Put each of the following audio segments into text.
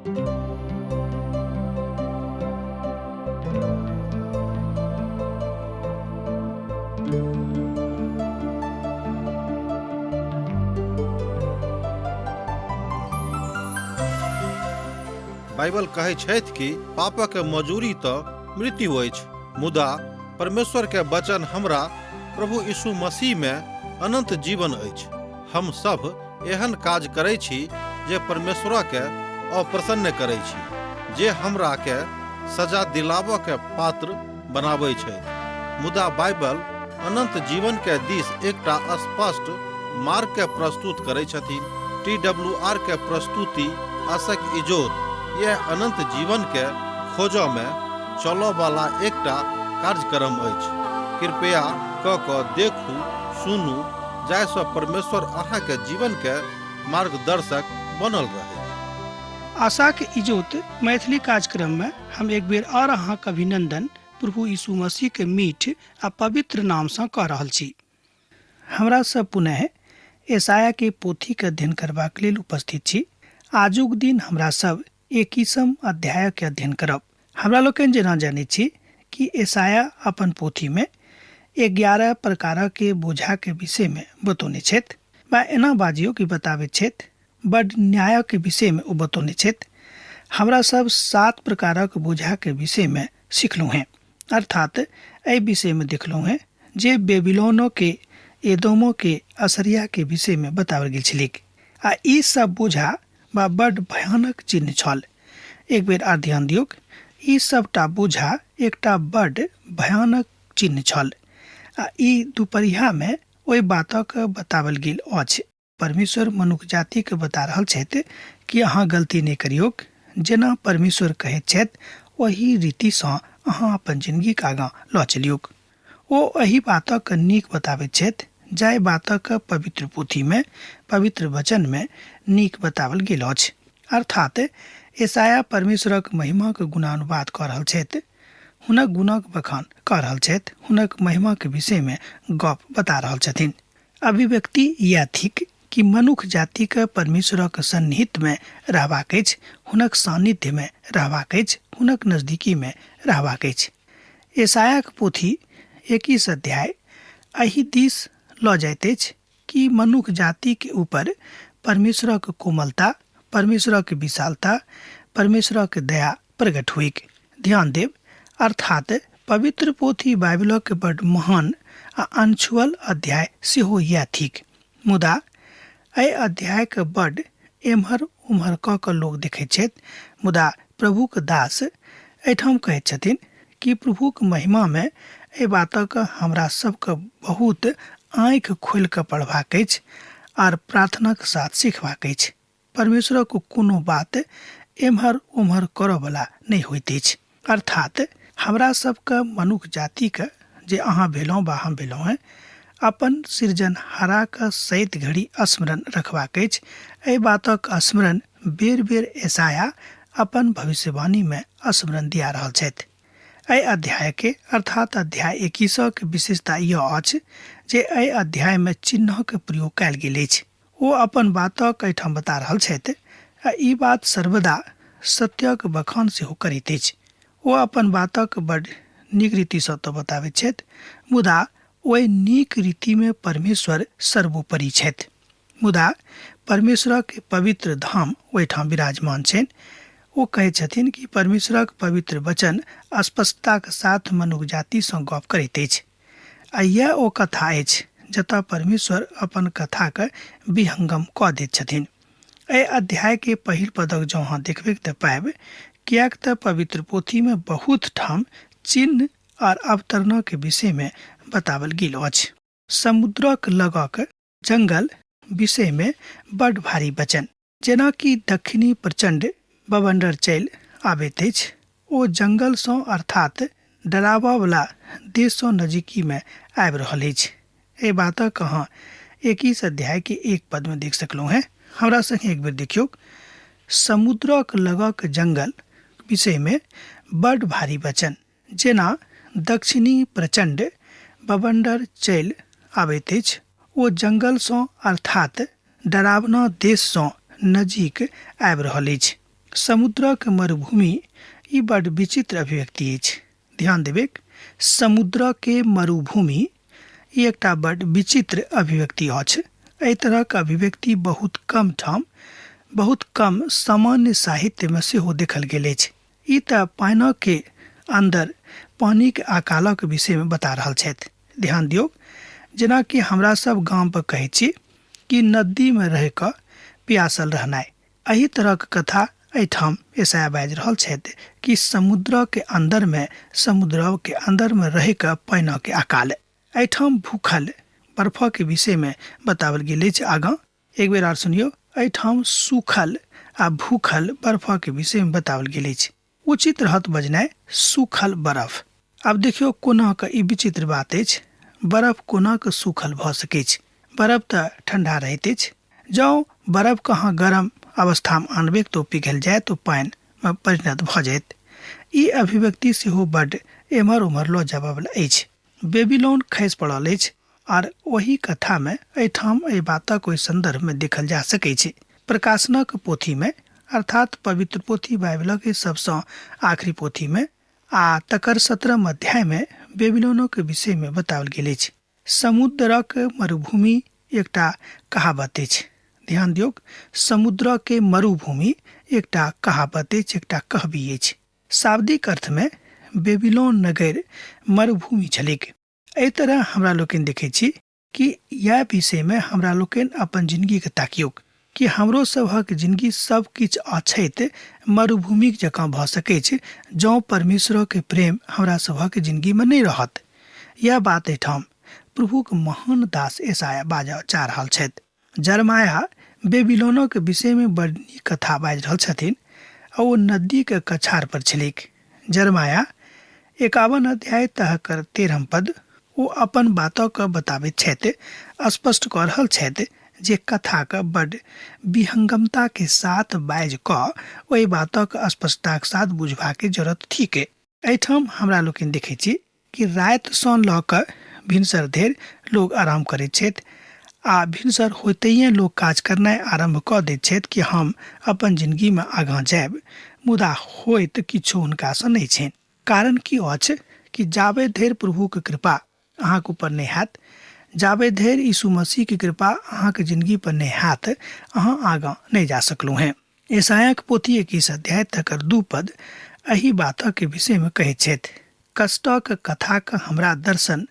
Bible कहै छथि कि पापक मजूरी तऽ मृत्यु अछि, मुदा परमेश्वर के वचन हमरा प्रभु यीशु मसीह में अनंत जीवन अछि। हम सब एहन काज करै छी जे परमेश्वर के अप्रसन्न करै छी, जे हमरा के सजा दिलाबऽ के पात्र बनाबै छै। मुदा बाइबल अनंत जीवन के दिस एकटा स्पष्ट मार्ग के प्रस्तुत करै छथिन। TWR के प्रस्तुति आशक इजोत यह अनंत जीवन के खोजो में चलो वाला एकटा कार्यक्रम अछि। कृपया क देखू, सुनू, जाहिसँ परमेश्वर अहाँ के जीवन के मार्गदर्शक बनल रहे। आशा के इजोत मैथिली कार्यक्रम में हम एक बेर और अहाँक अभिनंदन प्रभु यीशु मसीह के मीठ आ पवित्र नाम से कह रहल छी। हमरा सब पुनः यशाया के पोथी के अध्ययन करबाक लेल उपस्थित छी। आजुक दिन हमरा सब 21 अध्याय के अध्ययन करब। हमरा लोकनि जेना जानै छी कि यशाया अपन पोथी में 11 प्रकार के बोझा के विषय में बतौने छथि, बा एना बाजियो कि बताबे छथि, बड़ न्याय के विषय में ओ बतौने छथि। हमरा सब 7 प्रकारक बोझा के विषय में सीखलहुँ हैं, अर्थात एहि विषय में देखलहुँ हैं जे बेबीलोनो के, एदोमो के, असरिया के विषय में बताओल गेल छलिक। आ ई सब बोझा बा बड़ भयानक चिन्ह छल। एक बेर आर ध्यान दियौक, ई सबटा बोझा एकटा बड़ भयानक चिन्ह छल। आ ई दुपहरिया में ओहि बातक बतावल गेल अछि। परमेश्वर मनुष्य जाति के बता रहल छथि कि अहाँ गलती नहीं करियोक, जेना परमेश्वर कहैत छथि वही रीति सँ अहाँ अपन जिंदगी के आगाँ लऽ चलियोक। ओ एहि बातक नीक बताबैत छथि जाहि बातक पवित्र पोथी में, पवित्र वचन में नीक बतावल गेल अछि। अर्थात यशाया परमेश्वरक महिमा के गुणानुवाद कऽ रहल छथि, हुनक गुणक बखान कऽ रहल छथि, हुनक महिमा के विषय में गप बता रहल छथिन। अभिव्यक्ति यह थिक कि मनुष्य जाति के परमेश्वरक सन्निहित में रहबाक अछि, हुनक सानिध्य में रहबाक अछि, हुनक नजदीकी में रहबाक अछि। यशाया के पोथी 21 अध्याय एहि दिस लऽ जाइत अछि कि मनुष्य जाति के ऊपर परमेश्वरक कोमलता, परमेश्वरक विशालता, परमेश्वरक दया प्रकट हुईक। ध्यान देव, अर्थात पवित्र पोथी बाइबलक बड़ महान आ अनछुअल अध्याय सेहो यह थिक। मुदा एहि अध्याय के बड़ एम्हर उम्हर क के लोग देखैत छथि। मुदा प्रभुक दास एहिठाम कहैत छथिन कि प्रभुक महिमा में एहि बातक हमरा सबके बहुत आँखि खोलि कऽ पढ़बाक अछि आर प्रार्थना के साथ सीखबाक अछि। परमेश्वरक कोनो बात एम्हर उम्हर करऽ वाला नहीं होइत अछि। अर्थात हमरा सबके मनुष्य जाति के, जे अहाँ भेलहुँ बा हम भेलहुँ हैं, अपन सृजनहारा के सहित घड़ी स्मरण रखबाक अछि। एहि बातक स्मरण बेर बेर यशाया अपन भविष्यवाणी में स्मरण दिया रहल छथि। एहि अध्याय के अर्थात अध्याय 21 के विशेषता यह अछि जे एहि अध्याय में चिन्ह के प्रयोग कयल गेल अछि। ओ अपन बातक एहिठाम बता रहल छथि आ ई बात सर्वदा सत्यक बखान सेहो करैत अछि। ओ अपन बातक बड़ नीक रीति सँ तऽ बताबैत छथि, मुदा ओहि नीक रीति में परमेश्वर सर्वोपरि छथि। मुदा परमेश्वरक पवित्र धाम ओहिठाम विराजमान छनि। ओ कहै छथिन कि परमेश्वरक पवित्र वचन स्पष्टता के साथ मनुष्य जाति सँ गप करैत अछि। आ यह ओ कथा अछि जतऽ परमेश्वर अपन कथा के विहंगम कऽ दैत छथिन। एहि अध्याय के पहिल पदक जँ अहाँ देखबै तऽ पाएब, कियाक तऽ पवित्र पोथी में बहुत ठाम चिन्ह और अवतरण के विषय में बतावल गेल अछि। समुद्रक लगक जंगल विषय में बड़ भारी वचन, जेना कि दक्षिणी प्रचंड बवंडर चलि आबैत अछि। ओ जंगल सँ अर्थात डरावा वाला देश सँ नजदीकी में आबि रहल अछि। एहि बातक अहाँ 21 अध्याय के 1 पद में देख सकलहुँ हैं। हमरा संगे एक बेर देखियौ, समुद्रक लगक जंगल विषय में बड़ भारी वचन, जेना दक्षिणी प्रचंड बवंडर चलि आबैत अछि। ओ जंगल सँ अर्थात डरावना देश सँ नजदीक आबि रहल अछि। समुद्र के मरुभूमि ई बड़ विचित्र अभिव्यक्ति अछि। ध्यान देवे, समुद्र के मरुभूमि ई एकटा बड़ विचित्र अभिव्यक्ति अछि। एहि तरह के अभिव्यक्ति बहुत कम ठाम, बहुत कम सामान्य साहित्य में सेहो देखल गेल अछि। ई त पानि के अंदर पानी के अकालक विषय में बता रहल छथि। ध्यान दियौ, जेना कि हमरा सब गांव पर कहै छी कि नदी में रह क प्यासल रहनाइ, एही तरह के कथा एठाम यशायाह बाजि रहल छथि कि समुद्र के अंदर में रह क पानि के अकाल। एठाम भूखल बर्फ के विषय में बतावल गेल अछि। आगां एक बेर आर सुनियो, एठाम सूखल आ भूखल बर्फ के विषय में बतावल गेल अछि। उचित रहत बजनाइ सूखल बर्फ। अब देखियो कोना के ई विचित्र बात अछि। बर्फ कोना के सूखल भ सकै छै? बर्फ त ठंडा रहैत अछि। जँ बर्फ के अहाँ गरम अवस्था में आनबे तो पिघल जाए तो पानि में परिणत भ जायत। ई अभिव्यक्ति सेहो बड्ड एम्हर उम्हर ल जाबय वाला अछि। बेबीलोन खसि पड़ल अछि और वही कथा में एठाम एहि बातक ओहि संदर्भ में देखल जा सकै छै। प्रकाशनक पोथी में अर्थात पवित्र पोथी बाइबलक सबसँ आखिरी पोथी में आ तकर 17 अध्याय में बेबीलोनक के विषय में बताओल गेल अछि। समुद्रक मरुभूमि एकटा कहावत अछि। ध्यान दियौ, समुद्र के मरुभूमि एकटा कहावत अछि, एकटा कहबी अछि। शाब्दिक अर्थ में बेबीलोन नगर मरुभूमि छलिक। एहि तरह हमरा लोकनि देखै छी कि यह विषय में हमरा लोकनि अपन जिंदगी के ताकियौ कि हमरो सभक जिंदगी सब किछ अछैत मरुभूमि जकाँ भ सकै छै जँ परमेश्वर के प्रेम हमरा सभक जिंदगी में नहीं रहत। यह बात एठाम प्रभु के महान दास यशायाह बाजऽ जा रहल छथि। जरमाया बेबीलोनक के विषय में बड़ नीक कथा बाजि रहल छथिन। ओ नदी के कछार पर छलिक। जरमाया 51 अध्याय तहकर 13 पद ओ अपन बातों के बताबैत छथि, स्पष्ट कऽ रहल छथि जे कथा के बड़ विहंगमता के साथ बाजि कऽ ओहि बातक स्पष्टता के साथ बुझबा के जरूरत थिक। एहिठाम हमरा लोकनि देखै छी कि राति सँ लऽ कऽ भिनसर धरि लोग आराम करैत छथि आ भिनसर होइते लोग काज करनाइ आरंभ कऽ दैत छथि कि हम अपन जिंदगी में आगाँ जायब, मुदा होइत किछो हुनका सँ नहीं छनि। कारण की अछि कि जाबे धरि प्रभु के कृपा अहाँ के ऊपर नहीं हैत, जाबे धरि यीशु मसीह की कृपा अहाँ के जिंदगी पर नहीं हैत, अहाँ आगाँ नहीं जा सकलू हैं। यशायाह के पोथी 21 अध्याय तकर 2 पद एही बातक के विषय में कहैत छथि। कष्टक कथा के हमरा दर्शन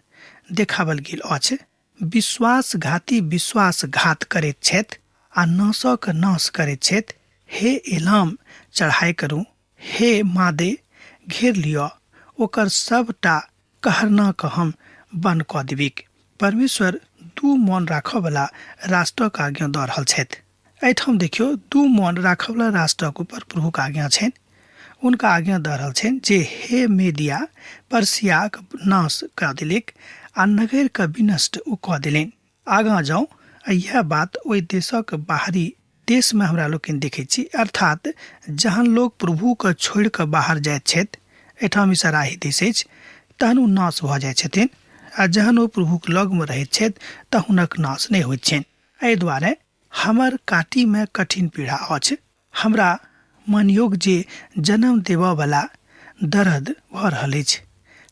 देखावल गेल अछि। विश्वासघाती विश्वासघात करैत छथि आ नाशक नाश करैत छथि। हे एलाम चढ़ाई करू, हे मादे घेर लियो, ओकर सबटा कहरना के हम बंद कऽ देबिक। परमेश्वर 2 मौन राखऽ वाला राष्ट्रक आज्ञा दऽ रहल छथि। एहिठाम देखियो 2 मौन राखऽ वाला राष्ट्रक ऊपर प्रभु के आज्ञा छनि। उनका आज्ञा दऽ रहल छनि जे हे मेदिया पर्सिया के नाश कऽ देलिक आ नगर के विनष्ट ओ कऽ देलनि। आगाँ जाऊँ, यह बात ओहि देशक बाहरी देश में हमरा लोकनि देखै छी, अर्थात जहन लोग प्रभु के छोड़ि कऽ बाहर जाइत छथि, एठाम इसराही देश अछि, तहन ओ नाश भऽ जाइत छथिन आ जहन ओ प्रभु के लग में रहैत छथि तऽ हुनक नाश नहीं होइत छनि। एहि दुआरे हमर काटी में कठिन पीड़ा अछि। हमरा मानियोग जे जन्म देबऽ वाला दर्द भऽ रहल अछि।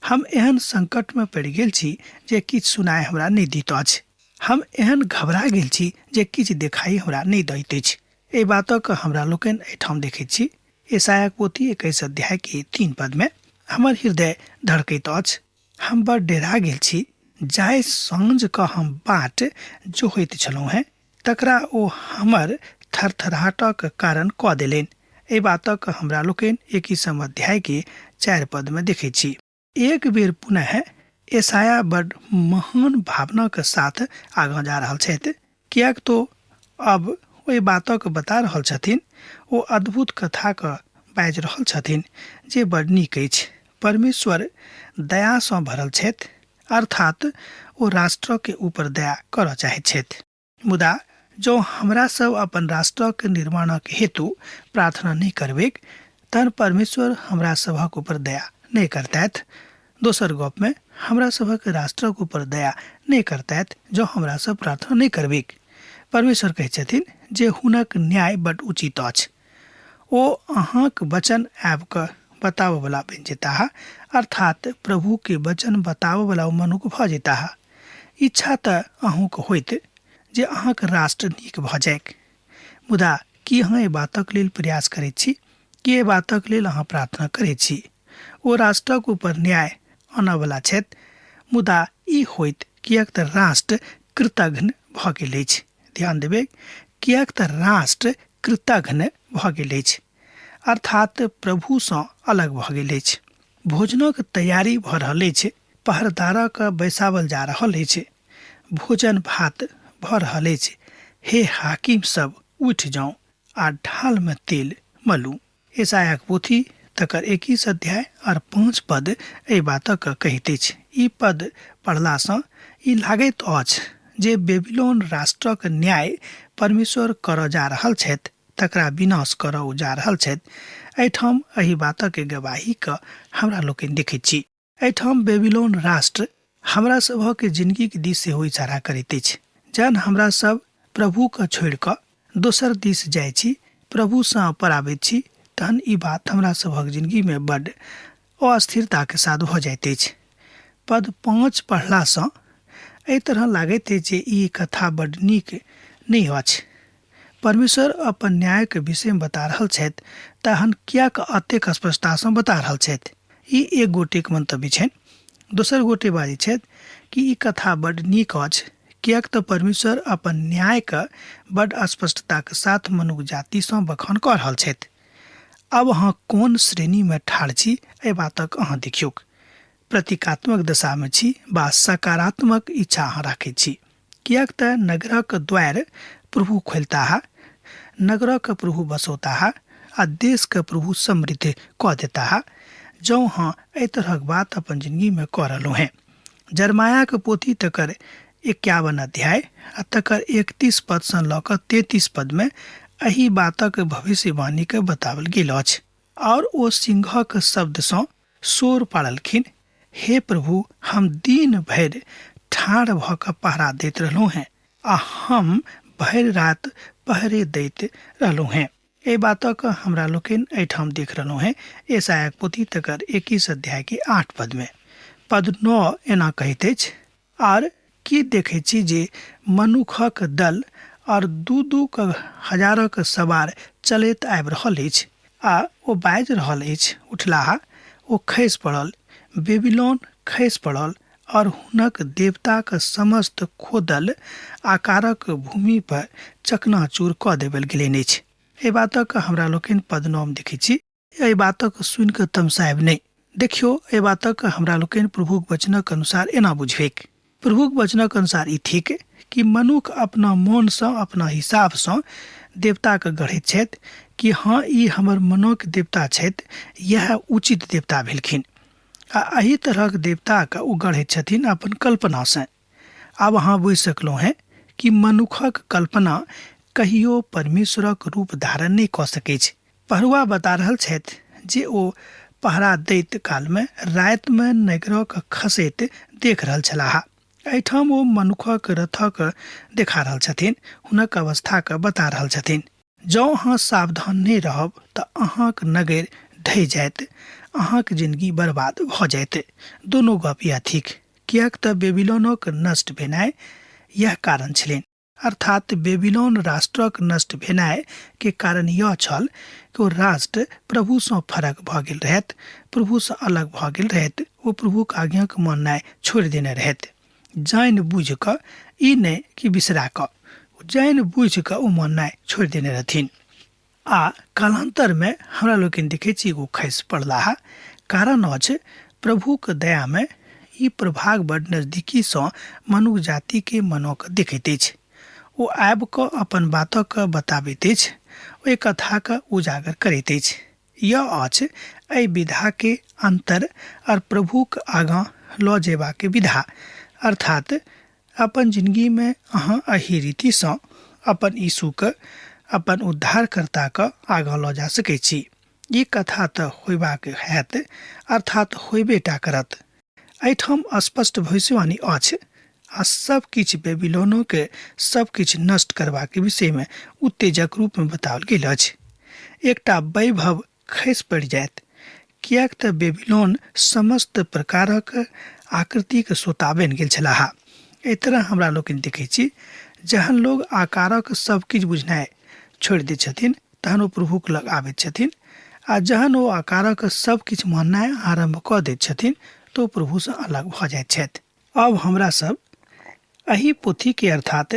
हम एहन संकट में पड़ि गेल छी जे किछु सुनाई हमरा नहीं दैत अछि। हम एहन घबरा गेल छी जे किछु देखाई हमरा नहीं दैत अछि। एहि बातक हमरा लोकनि एहिठाम देखैत छी। यशायाह पोथी 21 अध्याय के 3 पद में हमर हृदय धड़कैत अछि। हम बड़ डेरा गेल छी। जाय साँझ के हम बाट जोहैत छलहुँ हैं, तकरा ओ हमर थरथराहटक कारण कऽ देलनि। एहि बातक हमरा लोकनि 21 अध्याय के 4 पद में देखै छी। एक बेर पुनः यशायाह बड़ महान भावना के साथ आगाँ जा रहल छथि, कियाक तो अब ओहि बातक बता रहल छथिन, ओ अद्भुत कथा के बाजि रहल छथिन जे बड़ नीक अछि। परमेश्वर दया सँ भरल छथि, अर्थात ओ राष्ट्र के ऊपर दया करऽ चाहैत छथि। मुदा जो हमरा सब अपन राष्ट्र के निर्माणक हेतु प्रार्थना नहीं करबेक, तहन परमेश्वर हमरा सभक ऊपर दया नहीं करतैथ। दोसर गप में हमरा सभक राष्ट्र के ऊपर दया नहीं करतैथ जो हमरा सब प्रार्थना नहीं करबेक। परमेश्वर कहै छथिन जे हुनक न्याय बड़ उचित अछि। ओ अहाँक वचन आबि कऽ बताबऽ वाला बनि जेताह, अर्थात प्रभु के वचन बताबऽ वाला मनुष्य भऽ जेताह। इच्छा तऽ अहूँके होइत जे अहाँक राष्ट्र नीक भऽ जायक, मुदा की अहाँ एहि बातक लेल प्रयास करैत छी कि एहि बातक लेल अहाँ प्रार्थना करैत छी? ओ राष्ट्रक ऊपर न्याय आनऽ वाला छथि, मुदा ई होइत किएक तऽ राष्ट्र कृतघ्न भऽ गेल अछि। ध्यान देबै, किएक तऽ राष्ट्र कृतघ्न भऽ गेल अछि, अर्थात प्रभुसँ अलग भऽ गेल अछि। भोजनक तैयारी भऽ रहल अछि, पहरदारक बैसावल जा रहल अछि, भोजन भात भऽ रहल अछि। हे हाकिम सब, उठि जाउ आ ढाल में तेल मलू। यशायाक पोथी तकर 21 अध्याय और 5 पद एहि बातक कहैत अछि। ई पद पढ़लासँ ई लागैत अछि जे बेबीलोन राष्ट्रक न्याय परमेश्वर करऽ जा रहल छथि, तकरा विनाश करऽ जा रहल छथि। एहिठाम एहि बातक गवाही कऽ हमरा लोकनि देखैत छी। एहिठाम बेबीलोन राष्ट्र हमरा सभक जिंदगी के दिस सेहो इशारा करैत अछि। जहन हमरा सब प्रभु के छोड़ि कऽ दोसर दिस जाइ छी, प्रभुसँ पराबैत छी, तहन ई बात हमरा सभक जिंदगी में बड्ड अस्थिरता के साथ भऽ जाइत अछि। पद 5 पढ़लासँ एहि तरह लागैत अछि जे ई कथा बड्ड नीक नहि अछि। परमेश्वर अपन न्याय के विषय में बता रहल छथि, तहन किएक अतेक स्पष्टतासँ बता रहल छथि? ई एक गोटेक मंतव्य छनि। दोसर गोटे बाजै छथि कि ई कथा बड्ड नीक अछि किएक तऽ परमेश्वर अपन न्याय के बड्ड स्पष्टता के साथ मनुष्य जातिसँ बखान कऽ रहल छथि। अब अहाँ कोन श्रेणी में ठाढ़ छी एहि बातक अहाँ देखियौक। प्रतीकात्मक दशा में छी वा सकारात्मक इच्छा अहाँ राखैत छी? किएक तऽ नगरक द्वार प्रभु खोलताह, नगरक प्रभु बसौताह आ देश के प्रभु समृद्ध कऽ देताह। जँ हाँ एहि तरहक बात अपन जिंदगी में कऽ रहलहुँ हैं। जरमाया के पोथी तकर 51 अध्याय आ तकर 31 पद से लऽ कऽ 33 पद में एही बातक भविष्यवाणी के बतावल गेल अछि। और ओ सिंहक शब्द सँ शोर पाड़लखिन, हे प्रभु, हम दिन भरि ठाढ़ भऽ कऽ पहरा दैत रहलहुँ हैं आ हम भरि रात पहरे दैत रहलहुँ हैं। एहि बातक हमरा लोकनि एहिठाम देख रहलहुँ हैं। यशायाक पोथी तकर 21 अध्याय के 8 पद में। पद 9 एना कहैत अछि, आर की देखैत छी जे मनुखक दल और दू हजारक सवार चलैत आबि रहल अछि, आ ओ बाजि रहल अछि, उठलाहा, ओ खसि पड़ल, बेबीलोन खसि पड़ल, और हुनक देवताक समस्त खोदल आकारक भूमि पर चकनाचूर कऽ देवल गेलनि अछि। एहि बातक हमरा लोकनि पद 9 में देखैत छी। एहि बातक सुनि कऽ तमसायब नहि। देखियौ, एहि बातक हमरा लोकनि प्रभुक वचनक अनुसार एना बुझबेक। प्रभुक वचनक अनुसार ई थिक कि मनुख अपना मोन सँ, अपना हिसाब सँ देवता के गढ़ैत छथि कि हाँ ई हमर मनोक देवता छथि, यह उचित देवता भेलखिन। आ एही तरहक देवता के ओ गढ़ैत छथिन अपन कल्पना से। आब अहाँ बुझि सकलहुँ हैं कि मनुखक कल्पना कहियो परमेश्वरक रूप धारण नहि कऽ सकैत छै। पढ़ुआ बता रहल छथि जे ओ पहरा दैत काल में राति में नगरक खसैत देख रहल छलाह। एहिठाम ओ मनुखक रथक देखा रहल छथिन, हुनक अवस्था के बता रहल छथिन। जँ अहाँ सावधान नहीं रहब तऽ अहाँक नगर ढहि जायत, अहाँक जिंदगी बर्बाद भऽ जायत। दोनों गप यह थिक, किएक तऽ बेबीलोनक नष्ट भेनाइ यह कारण छलनि, अर्थात बेबीलोन राष्ट्रक नष्ट भेनाइ के कारण यह छल कि ओ राष्ट्र प्रभु सँ फरक भऽ गेल रहैत, प्रभु सँ अलग भऽ गेल रहैत, ओ प्रभुक आज्ञा के माननाइ छोड़ि देने रहैत। जानि बुझि कऽ, ई नहि कि बिसरा कऽ, जानि बुझि कऽ ओ माननाइ छोड़ि देने रहथिन। आ कालांतर में हमरा लोकनि देखैत छी एगो खसि पड़लाह। कारण अछि प्रभुक दया में ई प्रभाग बड्ड नजदीकी सँ मनुष्य जाति के मनक देखैत अछि। ओ आबि कऽ अपन बातक बताबैत अछि, ओहि कथा के उजागर करैत अछि। यह अछि एहि विधा के अंतर और प्रभुक आगाँ लऽ जेबा के विधा, अर्थात अपन जिंदगी में अहाँ एही रीति सँ अपन यीशु के, अपन उद्धारकर्ता के आगाँ लऽ जा सकैत छी। ई कथा तऽ होयबाक हैत, अर्थात होयबेटा करत। एहिठाम स्पष्ट भविष्यवाणी अछि आ सब किछु बेबीलोनो के सब किछु नष्ट करबाक विषय में उत्तेजक रूप में बताओल गेल अछि। एकटा वैभव खसि पड़ि जायत, किएक तऽ बेबीलोन समस्त प्रकारक आकृतिक सोता बनि गेल छलाह। एहि तरह हमरा लोकनि देखै छी, जहन लोग आकारक सब किछु बुझनाइ छोड़ि दै छथिन तहन ओ प्रभुक लग आबैत छथिन, आ जहन ओ आकारक सब किछु माननाइ आरम्भ कऽ दैत छथिन तो प्रभुसँ अलग भऽ जाइत छथि। अब हमरा सब एही पोथी के अर्थात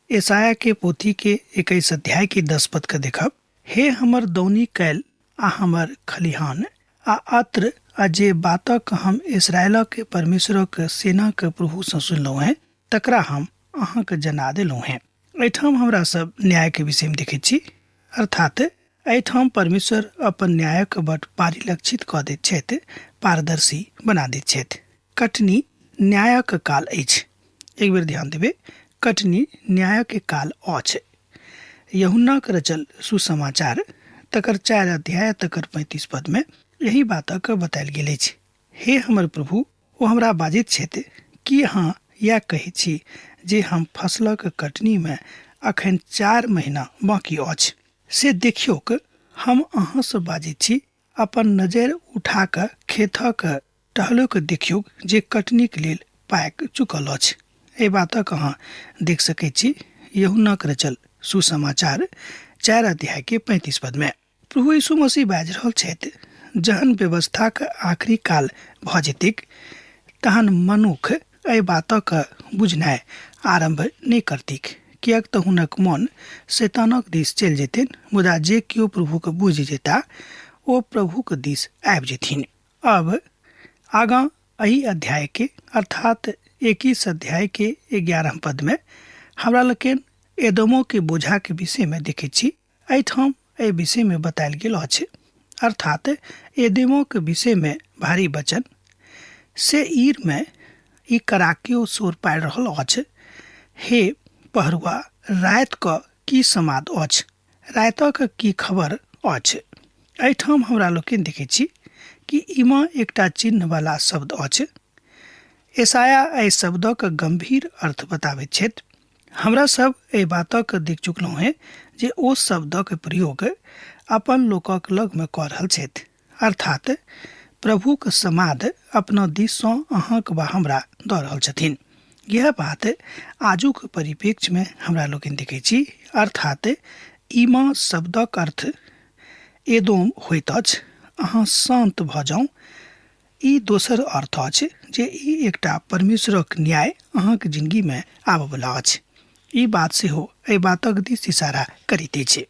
यशाया के पोथी के 21 अध्याय के 10 पद के देखब। हे हमर दौनी कैल आ हमर खलिहान आ अत्र आ जे बातक हम इस्राएलक परमेश्वरक सेनाक प्रभुसँ सुनलहुँ हैं तकरा हम अहाँके जना देलहुँ हैं। एहिठाम हमरा सब न्याय के विषय में देखै छी, अर्थात एहिठाम परमेश्वर अपन न्यायक बट परिलक्षित कऽ दैत छथि, पारदर्शी बना दैत छथि। कटनी न्यायक काल अछि। एक बेर ध्यान देबै, कटनी न्यायक काल अछि। यूहन्नाक रचल सुसमाचार तकर 4 अध्याय तकर 35 पद में यही बातक बतायल गेल अछि। हे हमर प्रभु, ओ हमरा बाजैत छथि कि अहाँ या कहै छी जे हम फसलक कटनी में अखन 4 महीना बाकी अछि। से देखियौक, हम अहाँसँ बाजैत छी, अपन नजर उठा कऽ खेतक टहलोक देखियौक जे कटनीक लेल पाकि चुकल अछि। एहि बातक अहाँ देख सकैत छी यूहन्नाक रचल सुसमाचार 4 अध्याय के 35 पद में। प्रभु यीशु मसीह बाजि रहल छथि, जहन व्यवस्थाक आखिरी काल भऽ जेतैक तहन मनुख एहि बातक बुझनाइ आरम्भ नहि करतीक, किएक तऽ हुनक मन शैतानक दिस चलि जेतैन। मुदा जे केओ प्रभुके बुझि जेता ओ प्रभुके दिस आबि जेथिन। अब आगाँ एही अध्याय के अर्थात 21 अध्याय के 11 पद में हमरा लोकनि एदोमो के बोझा के विषय में देखै छी। एहिठाम एहि विषय में बतायल गेल अछि, अर्थात एदोमो के विषय में भारी वचन से ईर में ई कराकियो शोर पाड़ि रहल अछि। हे पहरुआ, राति क की समाद अछि, रातिक की खबर अछि। एहिठाम हमरा लोकनि देखै छी कि इमा एकटा चिन्ह वाला शब्द अछि। यशाया एहि शब्दक गंभीर अर्थ बताबैत छथि। हमरा सब एहि बातक देख चुकलहुँ हैं जे ओ शब्दक प्रयोग अपन लोकक लग में कऽ रहल छथि, अर्थात प्रभुक समाद अपना दिससँ अहाँक वा हमरा दऽ रहल छथिन। यह बात आजुक परिप्रेक्ष्य में हमरा लोकनि देखै छी, अर्थात इमा शब्दक अर्थ एदोम होइत अछि। अहाँ शांत भऽ जाउ। ई दोसर अर्थ अछि जे ई एकटा परमेश्वरक न्याय अहाँक जिंदगी में आबऽ वाला अछि। ई बात सेहो एहि बातक दिस इशारा करैत अछि।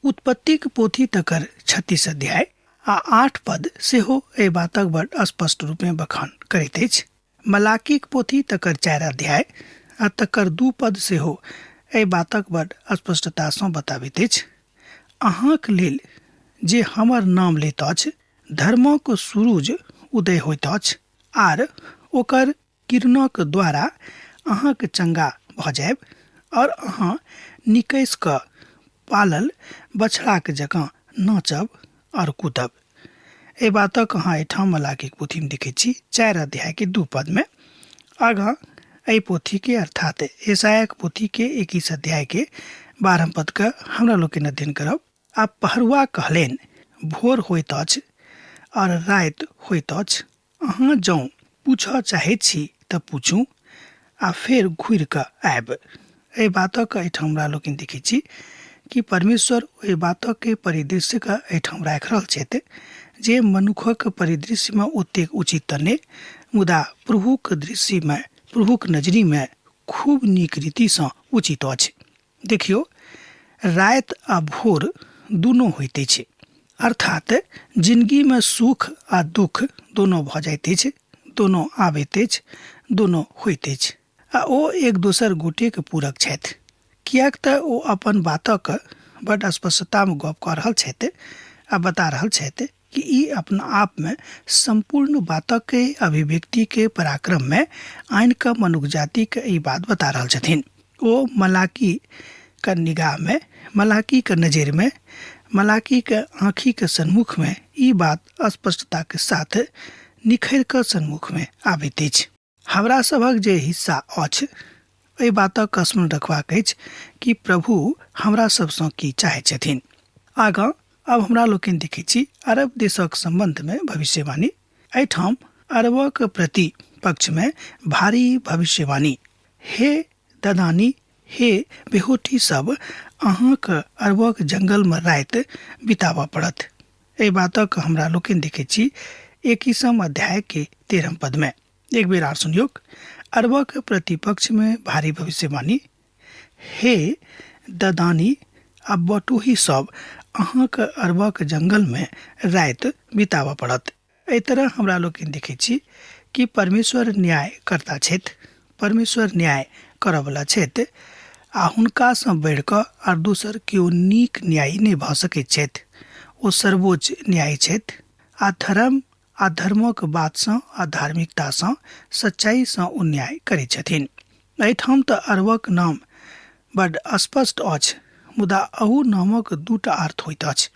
उत्पत्तिक पोथी तकर 36 अध्याय आ 8 पद सेहो एहि बातक बड़ स्पष्ट रूप में बखान करैत अछि। मलाकीक पोथी तकर 4 अध्याय आ तकर 2 पद सेहो एहि बातक बड़ स्पष्टतासँ बताबैत अछि। अहाँक लेल जे हमर नाम लैत अछि, धर्मक सूरज उदय होइत अछि, आर ओकर किरणक द्वारा अहाँके चंगा भऽ जायब, और अहाँ निकैस कऽ पालल बछड़ाक जकाँ नाचब और कूदब। एहि बातक अहाँ एहिठाम मलाकीक पोथी में देखै छी 4 अध्याय के 2 पद में। आगाँ एहि पोथी के अर्थात यशायाक पोथी के 21 अध्याय के 12 पद के हमरा लोकनि अध्ययन करब। आ पहरुआ कहलनि, भोर होइत अछि और राति होइत अछि। अहाँ जँ पूछऽ चाहैत छी तऽ पूछू आ फेर घुरि कऽ आयब। एहि बातक एहिठाम हमरा लोकनि देखै छी कि परमेश्वर ओहि बातक के परिदृश्य के एहिठाम राखि रहल छथि जे मनुखक परिदृश्य में ओतेक उचित तऽ नहि, मुदा प्रभुक दृश्य में, प्रभुक नजरी में खूब नीक रीतिसँ उचित अछि। देखियौ, राति आ भोर दुनू होइत अछि, अर्थात जिंदगी में सुख आ दुख दोनों भऽ जाइत अछि, दोनों आबैत अछि, दोनों होइत अछि, आ ओ एक दोसर गोटे के पूरक छथि। किएक तऽ ओ अपन बातक बड़ स्पष्टता में गप कऽ रहल छथि आ बता रहल छथि कि ई अपना आप में संपूर्ण बातक के अभिव्यक्ति के पराक्रम में आइन का मनुष्य जाति के ई बात बता रहल छथिन। ओ मलाकी के निगाह में, मलाकी के नजर में, मलाकी के आँखी के सन्मुख में ई बात स्पष्टता के साथ निखर के सन्मुख में आबैत अछि। हमरा सभक जे हिस्सा अछि, एहि बातक स्मरण रखबाक अछि कि प्रभु हमरा सबसँ की चाहै छथिन। आगाँ अब हमरा लोकनि देखै छी अरब देशक संबंध में भविष्यवाणी। एहिठाम अरबक प्रति पक्ष में भारी भविष्यवाणी। हे ददानी, हे बेहोठी सब, अहाँक अरबक जंगल में राति बिताबऽ पड़त। एहि बातक हमरा लोकनि देखै छी 21 अध्याय के 13 पद में। एक बेर आर सुनियो। अरबक प्रतिपक्ष में भारी भविष्यवाणी। हे ददानी आ बटोही सब, अहाँक अरबक जंगल में राति बिताबऽ पड़त। एहि तरह हमरा लोकनि देखै छी कि परमेश्वर न्याय करता छथि, परमेश्वर न्याय करऽवला छथि आ हुनकासँ बढ़ि कऽ आर दोसर केओ नीक न्यायी नहि भऽ सकैत छथि। ओ सर्वोच्च न्यायी छथि आ धर्म आ धर्मक बातसँ आ धार्मिकतासँ सच्चाइसँ ओ न्याय करैत छथिन। एहिठाम तऽ अरबक नाम बड्ड स्पष्ट अछि, मुदा अहू नामक दूटा अर्थ होइत अछि।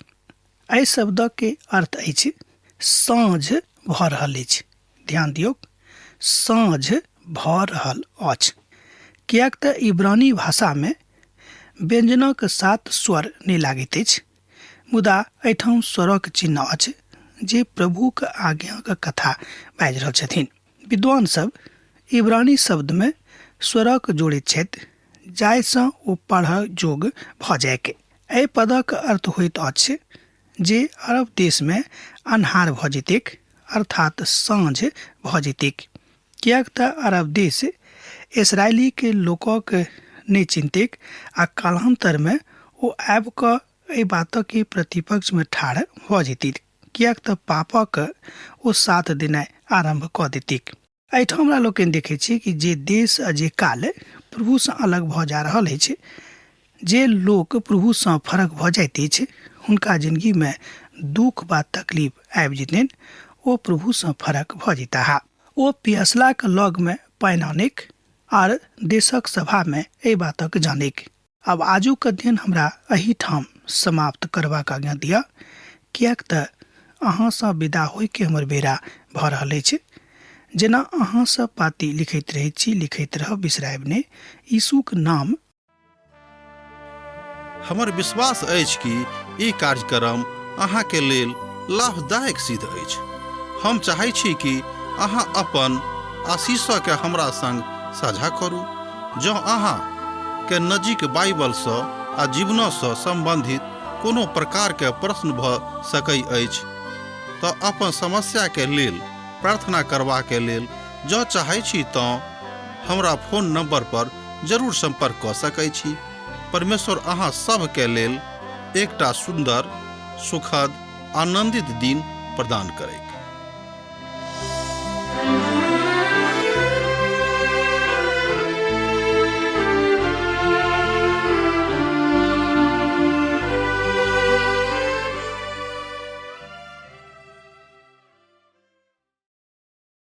एहि शब्दक के अर्थ अछि साँझ भऽ रहल अछि। ध्यान दियौ, साँझ भऽ रहल अछि। किएक तऽ इब्रानी भाषा में व्यंजनक 7 स्वर नहि लागैत अछि, मुदा एहिठाम स्वरक चिन्ह अछि जे प्रभुक आज्ञाक कथा बाजि रहल छथिन। विद्वान सब इब्रानी शब्द में स्वरक जोड़ैत छथि जाहिसँ ओ पढ़य जोग भऽ जायके। एहि पदक अर्थ होइत अछि जे अरब देश में अन्हार भऽ जेतैक, अर्थात साँझ भऽ जेतैक। किएक तऽ अरब देश इसराइली के लोकक नहि चिन्हतैक आ कालांतर में ओ आबि कऽ एहि बातक के प्रतिपक्ष में ठाढ़ भऽ जेतैक। किएक तऽ पापक ओ साथ देनाइ आरंभ कऽ देतैक। एहिठाम हमरा लोकनि देखै छी कि जे देश आ जे काल प्रभुसँ अलग भऽ जा रहल अछि, जे लोक प्रभुसँ फरक भऽ जाइत अछि, हुनका जिंदगी में दुख वा तकलीफ आबि जेतनि, ओ प्रभुसँ फरक भऽ जेताह। ओ पियसलाक लग में पानि आनैक आर देशक सभा में एहि बातक जानेक। अब आजुक अध्ययन हमरा एहिठाम समाप्त करबाक आज्ञा दिअ, किएक तऽ अहाँसँ विदा होइके हमर बेरा भऽ रहल अछि। जेना अहाँसँ पाती लिखैत रहैत छी, लिखैत रहब, बिसरायब नहि। यीशुक नाम। हमर विश्वास अछि कि ई कार्यक्रम अहाँके लेल लाभदायक सिद्ध अछि। हम चाहै छी कि अहाँ अपन आशीषके हमरा संग साझा करू। जँ अहाँ के नजीक बाइबलसँ आ जीवनसँ संबंधित कोनो प्रकारके प्रश्न भऽ सकै अछि तऽ अपन समस्याके लेल प्रार्थना करबाके लेल जँ चाहै छी तऽ हमरा फोन नंबर पर जरूर संपर्क कऽ सकै छी। परमेश्वर अहाँ सबके लेल एकटा सुंदर, सुखद, आनंदित दिन प्रदान करैक।